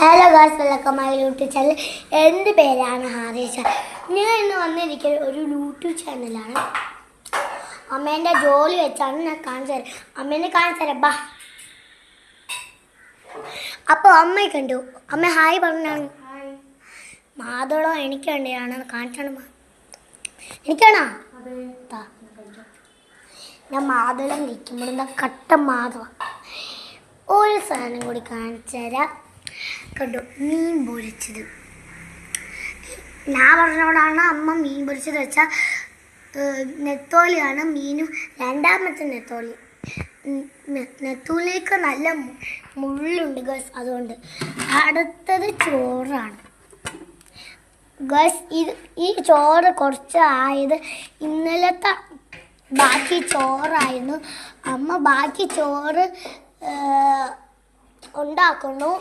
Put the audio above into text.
Hello guys, welcome my YouTube channel. എൻ്റെ പേരാണ് ഹാരിഷ. ഞാൻ ഇന്ന് വന്നിരിക്കുന്നത് ഒരു യൂട്യൂബ് ചാനലാണ്. അമ്മേൻ്റെ ജോലി വെച്ചാണ് ഞാൻ കാണിച്ചു തരാം. അമ്മേനെ കാണിച്ചു തരാം, ബാ. അപ്പോൾ അമ്മയെ കണ്ടു. അമ്മ ഹായ് പറഞ്ഞാണ്. മാതളോ എനിക്ക് വേണ്ടിയാണ് കാണിച്ചാണ്. എനിക്കാണോ? ഞാൻ മാതളം നിൽക്കുമ്പോൾ എന്താ കട്ട മാതളം. ഒരു സാധനം കൂടി കാണിച്ചു തരാം. കണ്ടു, മീൻ പൊരിച്ചത്. ഞാൻ പറഞ്ഞോടാണ് അമ്മ മീൻ പൊരിച്ചത് വെച്ചാൽ നെത്തോലിയാണ് മീനും. രണ്ടാമത്തെ നെത്തോലി. നെത്തോലിക്ക് നല്ല മുള്ളുണ്ട് ഗസ്, അതുകൊണ്ട്. അടുത്തത് ചോറാണ് ഗസ്. ഈ ചോറ് കുറച്ച് ആയത് ഇന്നലത്തെ ബാക്കി ചോറായിരുന്നു. അമ്മ ബാക്കി ചോറ് ഉണ്ടാക്കുന്നു.